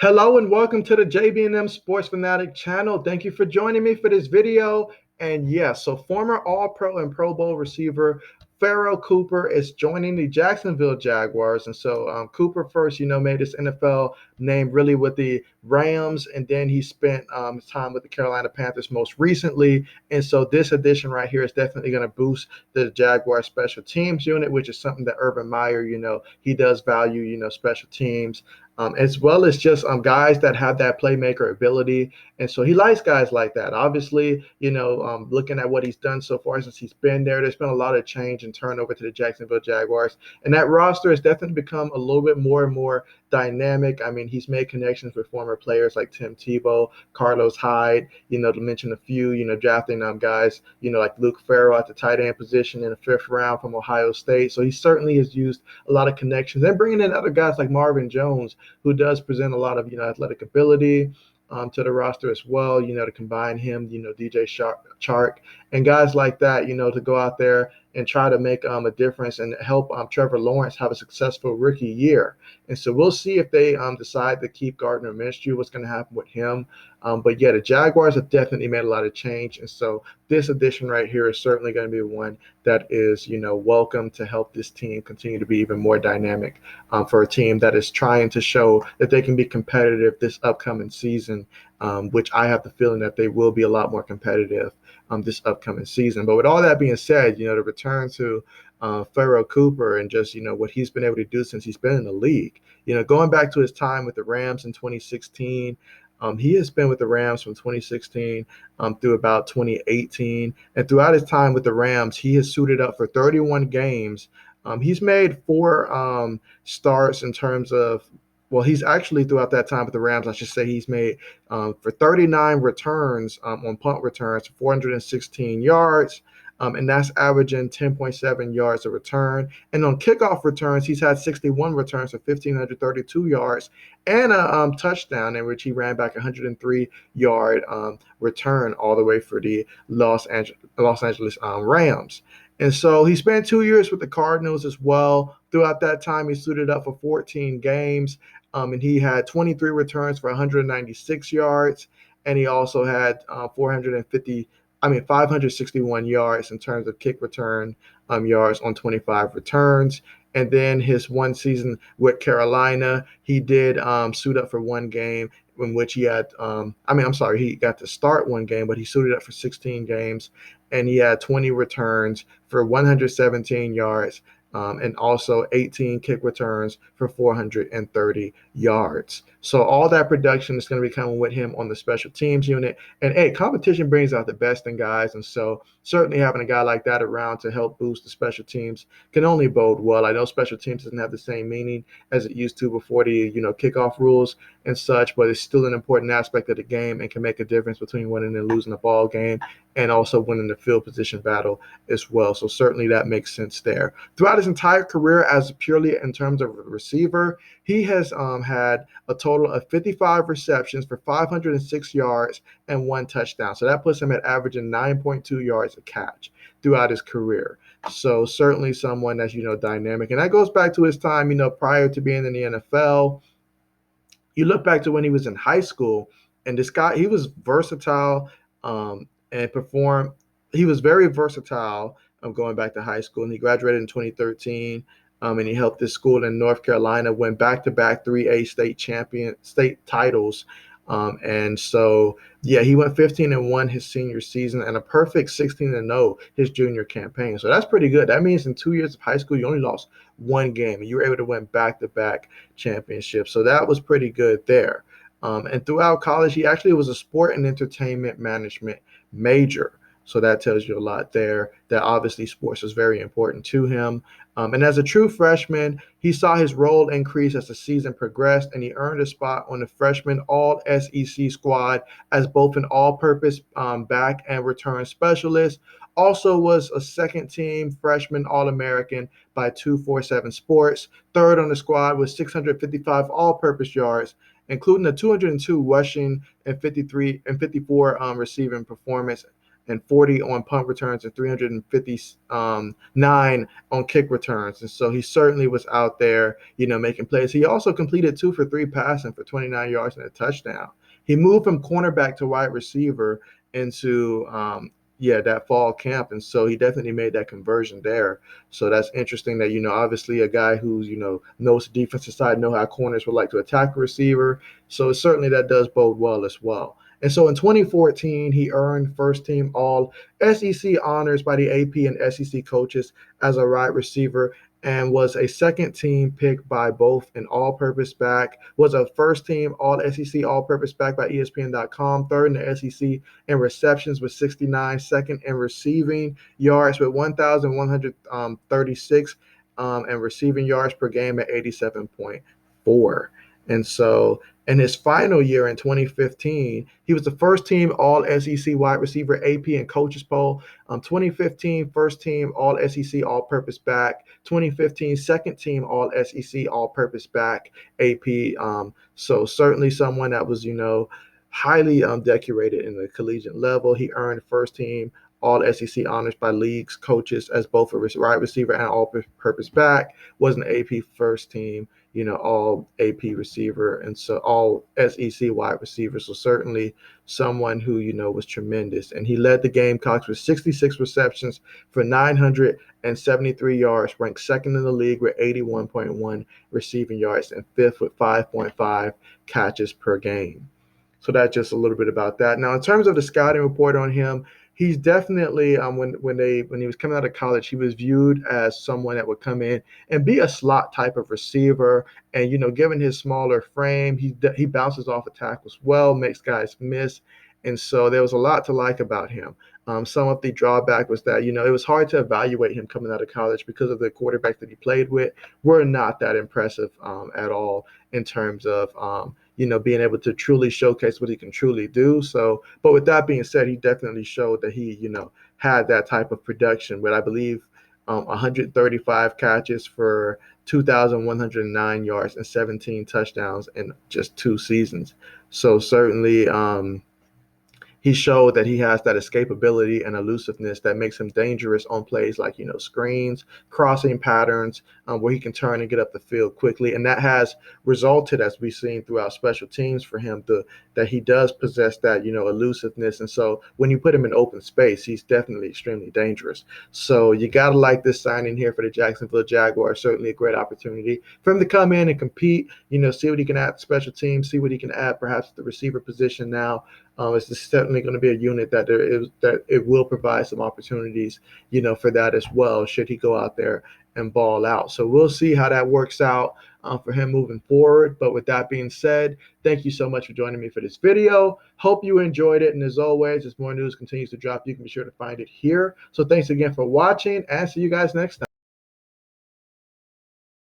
Hello and welcome to the JB&M Sports Fanatic channel. Thank you for joining me for this video. And yes, so former All-Pro and Pro Bowl receiver Pharoh Cooper is joining the Jacksonville Jaguars. And so Cooper first, made his NFL name really with the Rams, and then he spent his time with the Carolina Panthers most recently. And so this addition right here is definitely going to boost the Jaguar special teams unit, which is something that Urban Meyer, he does value, special teams as well as just guys that have that playmaker ability. And so he likes guys like that. Obviously, looking at what he's done so far since he's been there, there's been a lot of change and turnover to the Jacksonville Jaguars. And that roster has definitely become a little bit more and more dynamic. I mean, he's made connections with former players like Tim Tebow, Carlos Hyde, to mention a few, drafting guys, like Luke Farrell at the tight end position in the fifth round from Ohio State. So he certainly has used a lot of connections and bringing in other guys like Marvin Jones, who does present a lot of athletic ability to the roster as well. To combine him, DJ Chark and guys like that, to go out there and try to make a difference and help Trevor Lawrence have a successful rookie year. And so we'll see if they decide to keep Gardner Minshew, what's going to happen with him. But yeah, the Jaguars have definitely made a lot of change. And so this addition right here is certainly going to be one that is, welcome to help this team continue to be even more dynamic for a team that is trying to show that they can be competitive this upcoming season, which I have the feeling that they will be a lot more competitive this upcoming season. But with all that being said, the return to Pharoh Cooper and just, what he's been able to do since he's been in the league, going back to his time with the Rams in 2016, he has been with the Rams from 2016 through about 2018. And throughout his time with the Rams, he has suited up for 31 games. He's made four starts in terms of, well, he's actually throughout that time with the Rams, I should say he's made for 39 returns on punt returns, 416 yards. And that's averaging 10.7 yards a return. And on kickoff returns, he's had 61 returns for 1,532 yards and a touchdown in which he ran back 103-yard return all the way for the Los Angeles Rams. And so he spent 2 years with the Cardinals as well. Throughout that time, he suited up for 14 games, and he had 23 returns for 196 yards, and he also had 561 yards in terms of kick return yards on 25 returns. And then his one season with Carolina, he did suit up for one game in which he had, he got to start one game, but he suited up for 16 games, and he had 20 returns for 117 yards. And also 18 kick returns for 430 yards. So all that production is going to be coming with him on the special teams unit. And hey, competition brings out the best in guys. And so certainly having a guy like that around to help boost the special teams can only bode well. I know special teams doesn't have the same meaning as it used to before the kickoff rules and such, but it's still an important aspect of the game and can make a difference between winning and losing a ball game and also winning the field position battle as well. So certainly that makes sense there. Throughout his entire career as purely in terms of a receiver, he has had a total of 55 receptions for 506 yards and one touchdown. So that puts him at averaging 9.2 yards a catch throughout his career. So certainly someone that's, dynamic. And that goes back to his time, prior to being in the NFL. You look back to when he was in high school, and this guy, he was versatile and performed. He was very versatile going back to high school, and he graduated in 2013. And he helped his school in North Carolina win back-to-back 3A state titles. And so, yeah, he went 15-1 his senior season and a perfect 16-0 his junior campaign. So that's pretty good. That means in 2 years of high school, you only lost one game, and you were able to win back-to-back championships. So that was pretty good there. And throughout college, he actually was a sport and entertainment management major. So that tells you a lot there that obviously sports is very important to him. And as a true freshman, he saw his role increase as the season progressed, and he earned a spot on the freshman All-SEC squad as both an all-purpose back and return specialist. Also was a second-team freshman All-American by 247 Sports. Third on the squad with 655 all-purpose yards, including a 202 rushing and 54 receiving performance 340 on punt returns and 359 on kick returns. And so he certainly was out there, making plays. He also completed 2 for 3 passing for 29 yards and a touchdown. He moved from cornerback to wide receiver into that fall camp. And so he definitely made that conversion there. So that's interesting that, obviously a guy who's, knows the defensive side, know how corners would like to attack a receiver. So certainly that does bode well as well. And so in 2014, he earned first team all SEC honors by the AP and SEC coaches as a wide receiver, and was a second team pick by both an all-purpose back, was a first team all SEC all-purpose back by ESPN.com, third in the SEC in receptions with 69, second in receiving yards with 1,136, and receiving yards per game at 87.4. And so in his final year in 2015, he was the first team all SEC wide receiver AP and coaches poll. 2015 first team all SEC all purpose back. 2015 second team all SEC all purpose back AP. So certainly someone that was, highly decorated in the collegiate level. He earned first team all SEC honors by leagues coaches as both a wide receiver and all purpose back. Was an AP first team, all AP receiver, and so all SEC wide receivers. So certainly someone who, was tremendous. And he led the Gamecocks with 66 receptions for 973 yards, ranked second in the league with 81.1 receiving yards, and fifth with 5.5 catches per game. So that's just a little bit about that. Now, in terms of the scouting report on him, he's definitely when he was coming out of college, he was viewed as someone that would come in and be a slot type of receiver. And given his smaller frame, he bounces off of tackles well, makes guys miss, and so there was a lot to like about him. Some of the drawback was that it was hard to evaluate him coming out of college because of the quarterbacks that he played with were not that impressive at all in terms of being able to truly showcase what he can truly do. So, but with that being said, he definitely showed that he, had that type of production with, I believe, 135 catches for 2,109 yards and 17 touchdowns in just 2 seasons. So certainly, he showed that he has that escapability and elusiveness that makes him dangerous on plays like, screens, crossing patterns, where he can turn and get up the field quickly. And that has resulted, as we've seen throughout special teams for him, that he does possess that, elusiveness. And so when you put him in open space, he's definitely extremely dangerous. So you got to like this signing here for the Jacksonville Jaguars. Certainly a great opportunity for him to come in and compete, see what he can add to special teams, see what he can add perhaps to the receiver position now. It's certainly going to be a unit that it will provide some opportunities, for that as well, should he go out there and ball out. So we'll see how that works out for him moving forward. But with that being said, thank you so much for joining me for this video. Hope you enjoyed it. And as always, as more news continues to drop, you can be sure to find it here. So thanks again for watching, and see you guys next time.